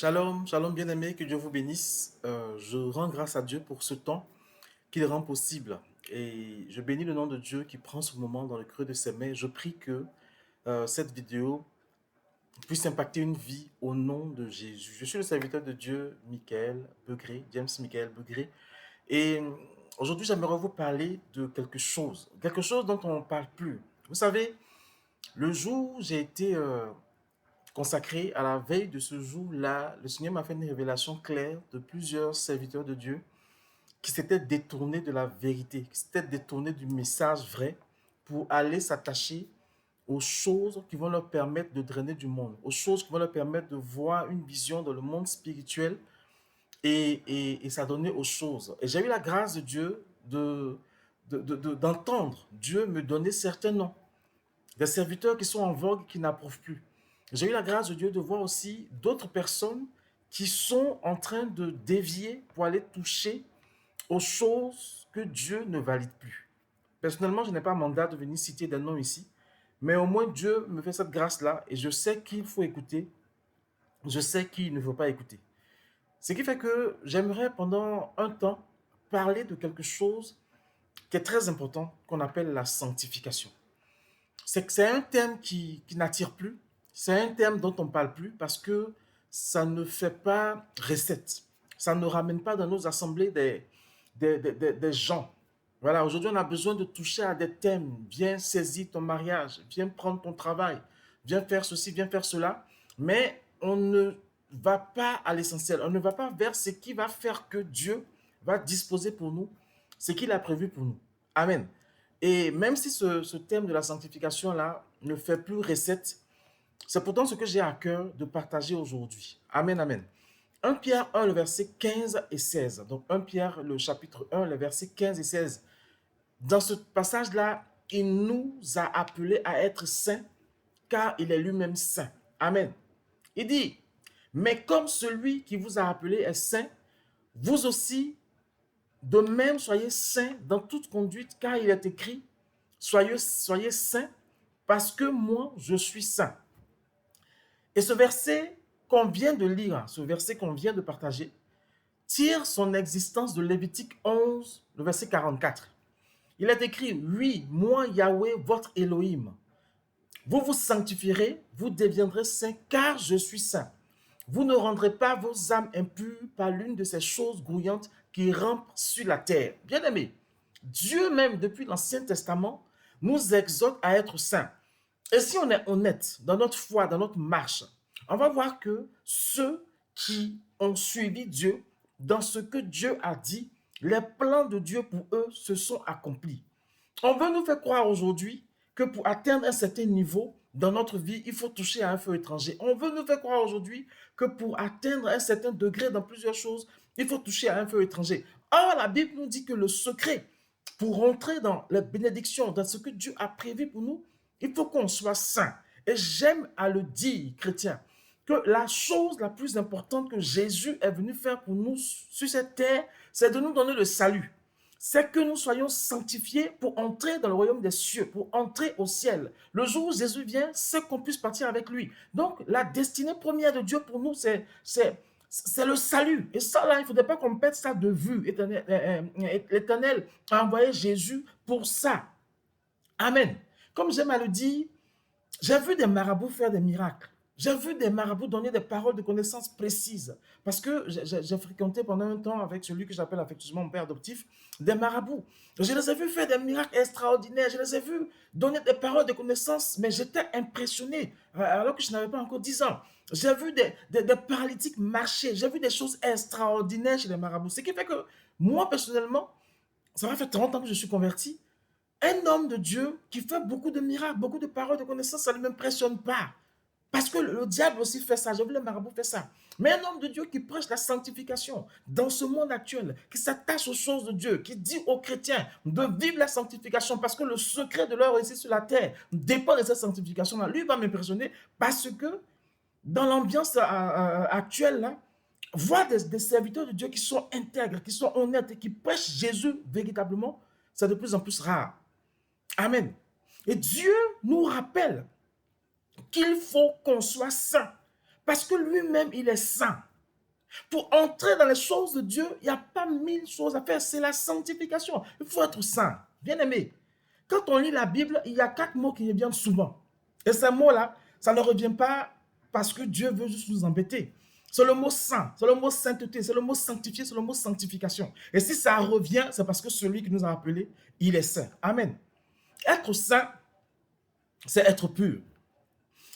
Shalom, shalom bien-aimé, que Dieu vous bénisse. Je rends grâce à Dieu pour ce temps qu'il rend possible. Et je bénis le nom de Dieu qui prend ce moment dans le creux de ses mains. Je prie que cette vidéo puisse impacter une vie au nom de Jésus. Je suis le serviteur de Dieu, Michael Begré, James Michael Begré. Et aujourd'hui, j'aimerais vous parler de quelque chose dont on ne parle plus. Vous savez, le jour où j'ai été consacré à la veille de ce jour-là, le Seigneur m'a fait une révélation claire de plusieurs serviteurs de Dieu qui s'étaient détournés de la vérité, qui s'étaient détournés du message vrai pour aller s'attacher aux choses qui vont leur permettre de drainer du monde, aux choses qui vont leur permettre de voir une vision dans le monde spirituel et s'adonner aux choses. Et j'ai eu la grâce de Dieu d'entendre Dieu me donner certains noms, des serviteurs qui sont en vogue, qui n'approuvent plus. J'ai eu la grâce de Dieu de voir aussi d'autres personnes qui sont en train de dévier pour aller toucher aux choses que Dieu ne valide plus. Personnellement, je n'ai pas mandat de venir citer des noms ici, mais au moins Dieu me fait cette grâce-là et je sais qu'il faut écouter, je sais qu'il ne faut pas écouter. Ce qui fait que j'aimerais pendant un temps parler de quelque chose qui est très important, qu'on appelle la sanctification. C'est un thème qui n'attire plus, c'est un thème dont on ne parle plus parce que ça ne fait pas recette. Ça ne ramène pas dans nos assemblées des gens. Voilà, aujourd'hui, on a besoin de toucher à des thèmes. Viens saisir ton mariage, viens prendre ton travail, viens faire ceci, viens faire cela. Mais on ne va pas à l'essentiel. On ne va pas vers ce qui va faire que Dieu va disposer pour nous ce qu'il a prévu pour nous. Amen. Et même si ce thème de la sanctification-là ne fait plus recette, c'est pourtant ce que j'ai à cœur de partager aujourd'hui. Amen, amen. 1 Pierre 1, le verset 15 et 16. Donc 1 Pierre, le chapitre 1, le verset 15 et 16. Dans ce passage-là, il nous a appelés à être saints, car il est lui-même saint. Amen. Il dit, mais comme celui qui vous a appelé est saint, vous aussi, de même, soyez saints dans toute conduite, car il est écrit, soyez saints, parce que moi, je suis saint. Et ce verset qu'on vient de lire, ce verset qu'on vient de partager, tire son existence de Lévitique 11, le verset 44. Il est écrit, oui, moi, Yahweh, votre Elohim, vous vous sanctifierez, vous deviendrez saints, car je suis saint. Vous ne rendrez pas vos âmes impures par l'une de ces choses grouillantes qui rampent sur la terre. Bien-aimés, Dieu même, depuis l'Ancien Testament, nous exhorte à être saints. Et si on est honnête dans notre foi, dans notre marche, on va voir que ceux qui ont suivi Dieu, dans ce que Dieu a dit, les plans de Dieu pour eux se sont accomplis. On veut nous faire croire aujourd'hui que pour atteindre un certain niveau dans notre vie, il faut toucher à un feu étranger. On veut nous faire croire aujourd'hui que pour atteindre un certain degré dans plusieurs choses, il faut toucher à un feu étranger. Or, la Bible nous dit que le secret pour rentrer dans les bénédictions, dans ce que Dieu a prévu pour nous, il faut qu'on soit saint. Et j'aime à le dire, chrétien, que la chose la plus importante que Jésus est venu faire pour nous sur cette terre, c'est de nous donner le salut. C'est que nous soyons sanctifiés pour entrer dans le royaume des cieux, pour entrer au ciel. Le jour où Jésus vient, c'est qu'on puisse partir avec lui. Donc, la destinée première de Dieu pour nous, c'est le salut. Et ça, là, il ne faudrait pas qu'on perde ça de vue. L'Éternel a envoyé Jésus pour ça. Amen. Comme j'aime à le dire, j'ai vu des marabouts faire des miracles. J'ai vu des marabouts donner des paroles de connaissances précises. Parce que j'ai fréquenté pendant un temps avec celui que j'appelle affectueusement mon père adoptif, des marabouts. Je les ai vus faire des miracles extraordinaires. Je les ai vus donner des paroles de connaissances, mais j'étais impressionné alors que je n'avais pas encore 10 ans. J'ai vu des paralytiques marcher. J'ai vu des choses extraordinaires chez les marabouts. Ce qui fait que moi, personnellement, ça m'a fait 30 ans que je suis converti. Un homme de Dieu qui fait beaucoup de miracles, beaucoup de paroles de connaissances, ça ne m'impressionne pas. Parce que le diable aussi fait ça. J'ai vu le marabout faire ça. Mais un homme de Dieu qui prêche la sanctification dans ce monde actuel, qui s'attache aux choses de Dieu, qui dit aux chrétiens de vivre la sanctification parce que le secret de leur réussite sur la terre dépend de cette sanctification-là. Lui va m'impressionner parce que dans l'ambiance actuelle, là, voir des serviteurs de Dieu qui sont intègres, qui sont honnêtes et qui prêchent Jésus véritablement, c'est de plus en plus rare. Amen. Et Dieu nous rappelle qu'il faut qu'on soit saint. Parce que lui-même, il est saint. Pour entrer dans les choses de Dieu, il n'y a pas mille choses à faire. C'est la sanctification. Il faut être saint. Bien aimé. Quand on lit la Bible, il y a 4 mots qui reviennent souvent. Et ces mots-là, ça ne revient pas parce que Dieu veut juste nous embêter. C'est le mot saint, c'est le mot sainteté, c'est le mot sanctifié, c'est le mot sanctification. Et si ça revient, c'est parce que celui qui nous a appelés, il est saint. Amen. Être saint, c'est être pur.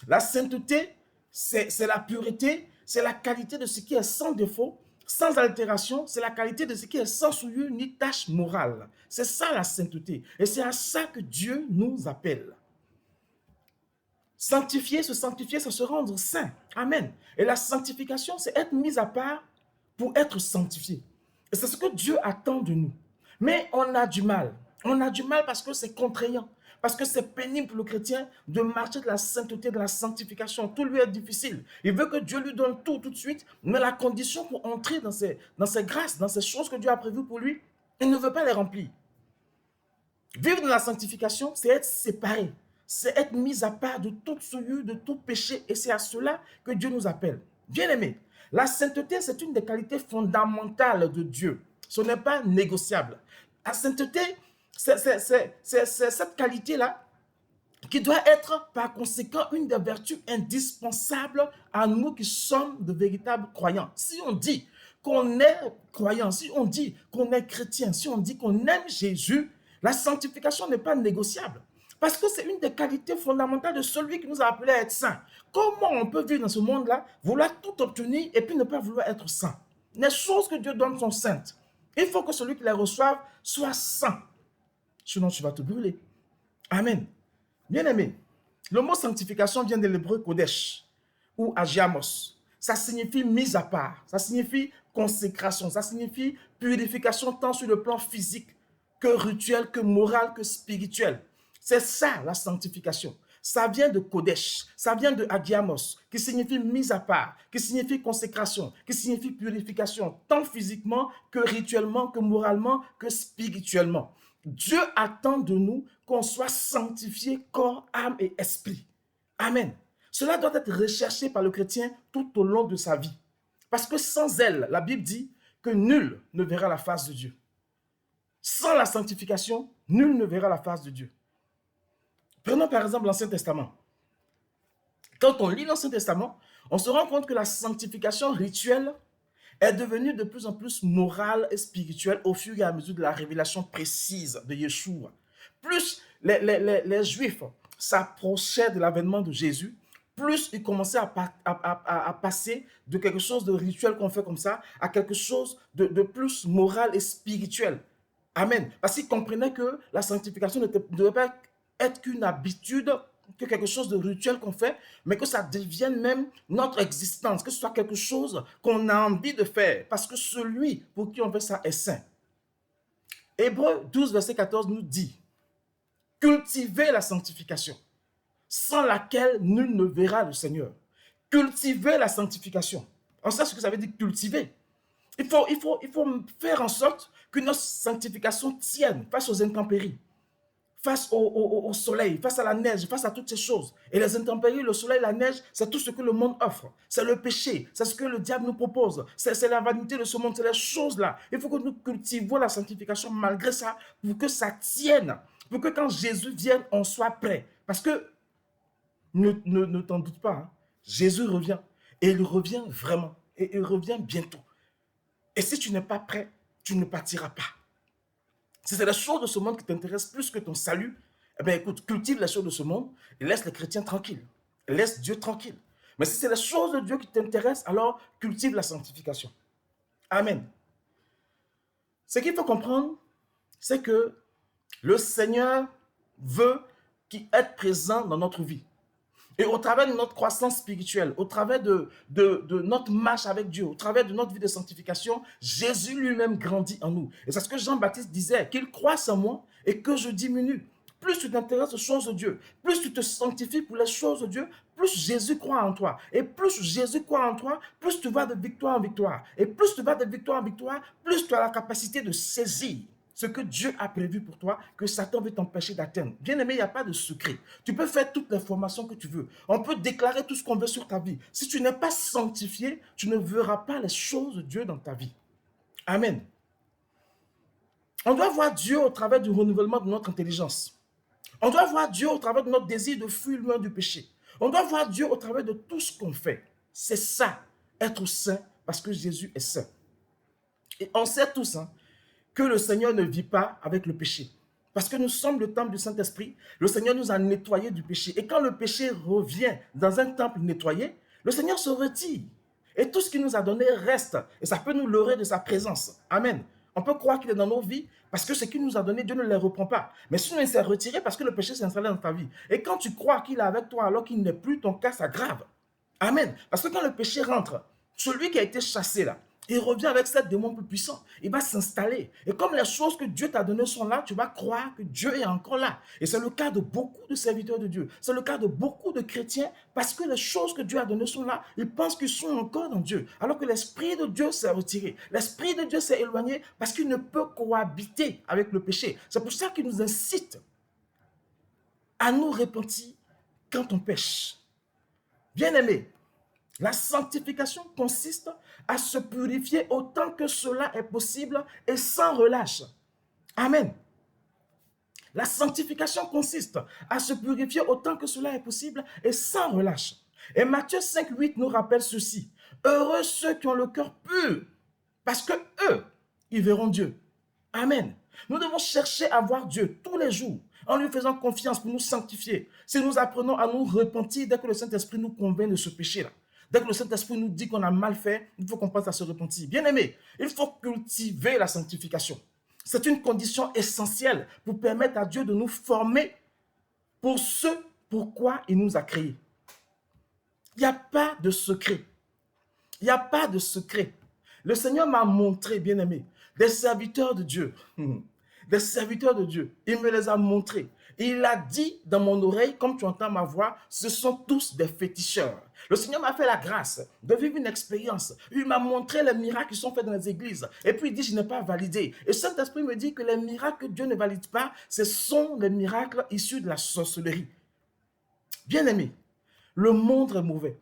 La sainteté, c'est la pureté, c'est la qualité de ce qui est sans défaut, sans altération, c'est la qualité de ce qui est sans souillure ni tache morale. C'est ça la sainteté. Et c'est à ça que Dieu nous appelle. Sanctifier, se sanctifier, c'est se rendre saint. Amen. Et la sanctification, c'est être mis à part pour être sanctifié. Et c'est ce que Dieu attend de nous. Mais on a du mal. On a du mal parce que c'est contraignant. Parce que c'est pénible pour le chrétien de marcher de la sainteté, de la sanctification. Tout lui est difficile. Il veut que Dieu lui donne tout de suite, mais la condition pour entrer dans ces grâces, dans ces choses que Dieu a prévues pour lui, il ne veut pas les remplir. Vivre dans la sanctification, c'est être séparé. C'est être mis à part de toute souillure, de tout péché. Et c'est à cela que Dieu nous appelle. Bien-aimés, la sainteté, c'est une des qualités fondamentales de Dieu. Ce n'est pas négociable. La sainteté, c'est cette qualité-là qui doit être par conséquent une des vertus indispensables à nous qui sommes de véritables croyants. Si on dit qu'on est croyant, si on dit qu'on est chrétien, si on dit qu'on aime Jésus, la sanctification n'est pas négociable. Parce que c'est une des qualités fondamentales de celui qui nous a appelés à être saints. Comment on peut vivre dans ce monde-là, vouloir tout obtenir et puis ne pas vouloir être saint? Les choses que Dieu donne sont saintes. Il faut que celui qui les reçoive soit saint. Sinon, tu vas te brûler. Amen. Bien-aimé, le mot sanctification vient de l'hébreu kodesh ou agiamos. Ça signifie mise à part, ça signifie consécration, ça signifie purification tant sur le plan physique que rituel, que moral, que spirituel. C'est ça la sanctification. Ça vient de kodesh, ça vient de agiamos, qui signifie mise à part, qui signifie consécration, qui signifie purification, tant physiquement que rituellement, que moralement, que spirituellement. Dieu attend de nous qu'on soit sanctifié corps, âme et esprit. Amen. Cela doit être recherché par le chrétien tout au long de sa vie. Parce que sans elle, la Bible dit que nul ne verra la face de Dieu. Sans la sanctification, nul ne verra la face de Dieu. Prenons par exemple l'Ancien Testament. Quand on lit l'Ancien Testament, on se rend compte que la sanctification rituelle est devenue de plus en plus morale et spirituelle au fur et à mesure de la révélation précise de Yeshua. Plus les Juifs s'approchaient de l'avènement de Jésus, plus ils commençaient à passer de quelque chose de rituel qu'on fait comme ça à quelque chose de plus moral et spirituel. Amen. Parce qu'ils comprenaient que la sanctification ne devait pas être qu'une habitude, que quelque chose de rituel qu'on fait, mais que ça devienne même notre existence, que ce soit quelque chose qu'on a envie de faire, parce que celui pour qui on fait ça est saint. Hébreux 12, verset 14 nous dit, cultivez la sanctification, sans laquelle nul ne verra le Seigneur. Cultivez la sanctification. On sait ce que ça veut dire cultiver. Il faut faire en sorte que notre sanctification tienne face aux intempéries, face au soleil, face à la neige, face à toutes ces choses. Et les intempéries, le soleil, la neige, c'est tout ce que le monde offre. C'est le péché, c'est ce que le diable nous propose. C'est la vanité de ce monde, c'est les choses-là. Il faut que nous cultivons la sanctification malgré ça, pour que ça tienne, pour que quand Jésus vienne, on soit prêt. Parce que, ne t'en doute pas, hein, Jésus revient. Et il revient vraiment. Et il revient bientôt. Et si tu n'es pas prêt, tu ne partiras pas. Si c'est les choses de ce monde qui t'intéressent plus que ton salut, eh bien écoute, cultive les choses de ce monde et laisse les chrétiens tranquilles. Et laisse Dieu tranquille. Mais si c'est les choses de Dieu qui t'intéressent, alors cultive la sanctification. Amen. Ce qu'il faut comprendre, c'est que le Seigneur veut être présent dans notre vie. Et au travers de notre croissance spirituelle, au travers de notre marche avec Dieu, au travers de notre vie de sanctification, Jésus lui-même grandit en nous. Et c'est ce que Jean-Baptiste disait, qu'il croisse en moi et que je diminue. Plus tu t'intéresses aux choses de Dieu, plus tu te sanctifies pour les choses de Dieu, plus Jésus croit en toi. Et plus Jésus croit en toi, plus tu vas de victoire en victoire. Et plus tu vas de victoire en victoire, plus tu as la capacité de saisir ce que Dieu a prévu pour toi, que Satan veut t'empêcher d'atteindre. Bien aimé, il n'y a pas de secret. Tu peux faire toutes les formations que tu veux. On peut déclarer tout ce qu'on veut sur ta vie. Si tu n'es pas sanctifié, tu ne verras pas les choses de Dieu dans ta vie. Amen. On doit voir Dieu au travers du renouvellement de notre intelligence. On doit voir Dieu au travers de notre désir de fuir loin du péché. On doit voir Dieu au travers de tout ce qu'on fait. C'est ça, être saint, parce que Jésus est saint. Et on sait tous que le Seigneur ne vit pas avec le péché. Parce que nous sommes le temple du Saint-Esprit. Le Seigneur nous a nettoyés du péché. Et quand le péché revient dans un temple nettoyé, le Seigneur se retire. Et tout ce qu'il nous a donné reste. Et ça peut nous leurrer de sa présence. Amen. On peut croire qu'il est dans nos vies parce que ce qu'il nous a donné, Dieu ne les reprend pas. Mais sinon, il s'est retiré parce que le péché s'est installé dans ta vie. Et quand tu crois qu'il est avec toi alors qu'il n'est plus, ton cas s'aggrave. Amen. Parce que quand le péché rentre, celui qui a été chassé là, il revient avec sept démons plus puissants. Il va s'installer. Et comme les choses que Dieu t'a données sont là, tu vas croire que Dieu est encore là. Et c'est le cas de beaucoup de serviteurs de Dieu. C'est le cas de beaucoup de chrétiens parce que les choses que Dieu a données sont là. Ils pensent qu'ils sont encore dans Dieu. Alors que l'Esprit de Dieu s'est retiré. L'Esprit de Dieu s'est éloigné parce qu'il ne peut cohabiter avec le péché. C'est pour ça qu'il nous incite à nous repentir quand on pêche. Bien-aimés, la sanctification consiste à se purifier autant que cela est possible et sans relâche. Amen. La sanctification consiste à se purifier autant que cela est possible et sans relâche. Et Matthieu 5, 8 nous rappelle ceci. Heureux ceux qui ont le cœur pur, parce que eux, ils verront Dieu. Amen. Nous devons chercher à voir Dieu tous les jours, en lui faisant confiance pour nous sanctifier. Si nous apprenons à nous repentir dès que le Saint-Esprit nous convainc de ce péché-là, dès que le Saint-Esprit nous dit qu'on a mal fait, il faut qu'on pense à se repentir. Bien aimé, il faut cultiver la sanctification. C'est une condition essentielle pour permettre à Dieu de nous former pour ce pourquoi il nous a créés. Il n'y a pas de secret. Il n'y a pas de secret. Le Seigneur m'a montré, bien aimé, des serviteurs de Dieu. Des serviteurs de Dieu. Il me les a montrés. Il a dit dans mon oreille, comme tu entends ma voix, ce sont tous des féticheurs. Le Seigneur m'a fait la grâce de vivre une expérience. Il m'a montré les miracles qui sont faits dans les églises. Et puis il dit, je n'ai pas validé. Et Saint-Esprit me dit que les miracles que Dieu ne valide pas, ce sont les miracles issus de la sorcellerie. Bien aimé, le monde est mauvais.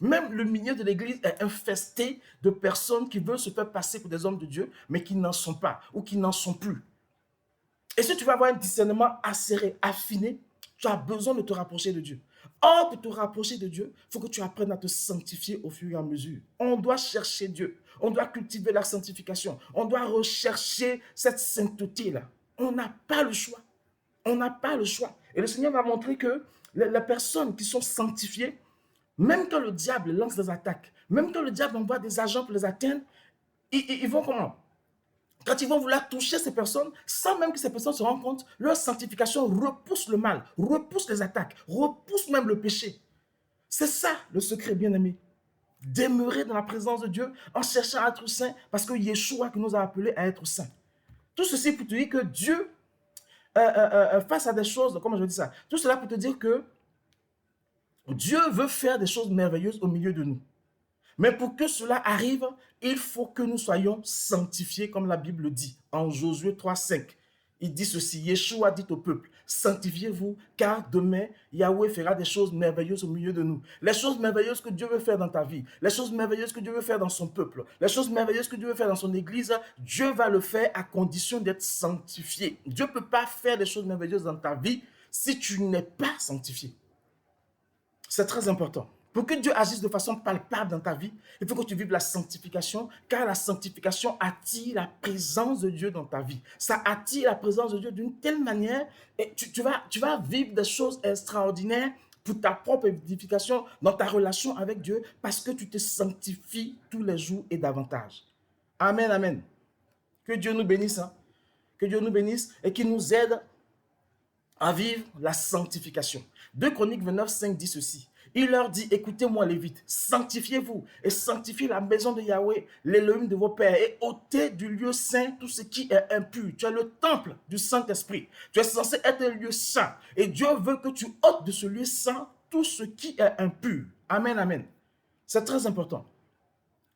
Même le milieu de l'église est infesté de personnes qui veulent se faire passer pour des hommes de Dieu, mais qui n'en sont pas ou qui n'en sont plus. Et si tu veux avoir un discernement acéré, affiné, tu as besoin de te rapprocher de Dieu. Or, pour te rapprocher de Dieu, il faut que tu apprennes à te sanctifier au fur et à mesure. On doit chercher Dieu. On doit cultiver la sanctification. On doit rechercher cette sainteté-là. On n'a pas le choix. On n'a pas le choix. Et le Seigneur m'a montré que les personnes qui sont sanctifiées, même quand le diable lance des attaques, même quand le diable envoie des agents pour les atteindre, ils vont comment? Quand ils vont vouloir toucher ces personnes, sans même que ces personnes se rendent compte, leur sanctification repousse le mal, repousse les attaques, repousse même le péché. C'est ça le secret, bien-aimé. Demeurer dans la présence de Dieu en cherchant à être saint, parce que Yeshua qui nous a appelés à être saints. Tout ceci pour te dire que Dieu, face à des choses, comment je dis ça, tout cela pour te dire que Dieu veut faire des choses merveilleuses au milieu de nous. Mais pour que cela arrive, il faut que nous soyons sanctifiés, comme la Bible dit, en Josué 3,5. Il dit ceci, Yeshua dit au peuple, sanctifiez-vous, car demain, Yahweh fera des choses merveilleuses au milieu de nous. Les choses merveilleuses que Dieu veut faire dans ta vie, les choses merveilleuses que Dieu veut faire dans son peuple, les choses merveilleuses que Dieu veut faire dans son église, Dieu va le faire à condition d'être sanctifié. Dieu ne peut pas faire des choses merveilleuses dans ta vie si tu n'es pas sanctifié. C'est très important. Pour que Dieu agisse de façon palpable dans ta vie, il faut que tu vives la sanctification, car la sanctification attire la présence de Dieu dans ta vie. Ça attire la présence de Dieu d'une telle manière, et tu vas vivre des choses extraordinaires pour ta propre édification dans ta relation avec Dieu, parce que tu te sanctifies tous les jours et davantage. Amen, amen. Que Dieu nous bénisse, que Dieu nous bénisse et qu'il nous aide à vivre la sanctification. 2 Chroniques 29, 5 dit ceci. Il leur dit, écoutez-moi Lévites, sanctifiez-vous et sanctifiez la maison de Yahweh, l'Élohim de vos pères, et ôtez du lieu saint tout ce qui est impur. Tu es le temple du Saint-Esprit. Tu es censé être un lieu saint. Et Dieu veut que tu ôtes de ce lieu saint tout ce qui est impur. Amen, amen. C'est très important.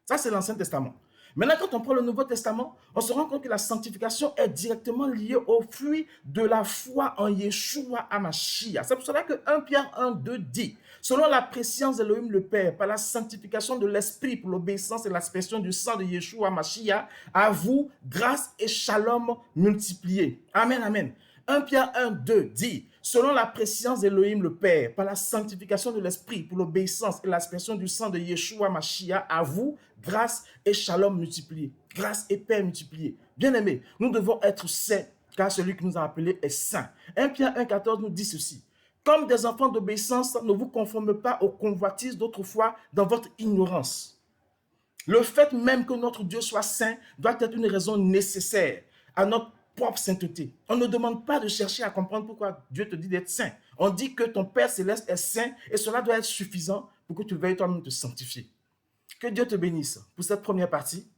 Ça, c'est l'Ancien Testament. Maintenant, quand on prend le Nouveau Testament, on se rend compte que la sanctification est directement liée au fruit de la foi en Yeshua HaMashiach. C'est pour cela que 1 Pierre 1,2 dit, selon la préscience d'Elohim le Père, par la sanctification de l'Esprit pour l'obéissance et l'aspersion du sang de Yeshua HaMashiach, à vous, grâce et shalom multipliés. Amen, amen. 1 Pierre 1,2 dit, selon la préscience d'Elohim le Père, par la sanctification de l'Esprit, pour l'obéissance et l'aspersion du sang de Yeshua Mashiach, à vous, grâce et shalom multipliés, grâce et paix multipliées. Bien-aimés, nous devons être saints, car celui qui nous a appelés est saint. 1 Pierre 1,14 nous dit ceci, comme des enfants d'obéissance, ne vous conformez pas aux convoitises d'autrefois dans votre ignorance. Le fait même que notre Dieu soit saint doit être une raison nécessaire à notre propre sainteté. On ne demande pas de chercher à comprendre pourquoi Dieu te dit d'être saint. On dit que ton Père céleste est saint et cela doit être suffisant pour que tu veuilles toi-même te sanctifier. Que Dieu te bénisse pour cette première partie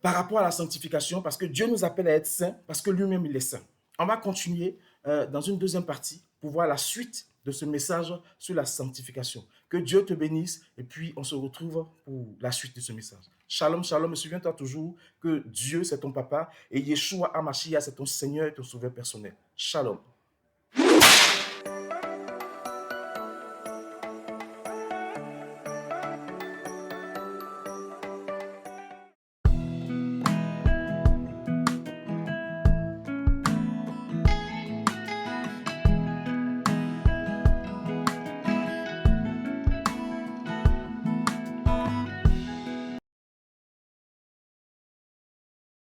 par rapport à la sanctification, parce que Dieu nous appelle à être saints, parce que lui-même il est saint. On va continuer dans une deuxième partie pour voir la suite de ce message sur la sanctification. Que Dieu te bénisse et puis on se retrouve pour la suite de ce message. Shalom, shalom, et souviens-toi toujours que Dieu c'est ton papa et Yeshua HaMashiach c'est ton Seigneur et ton Sauveur personnel. Shalom.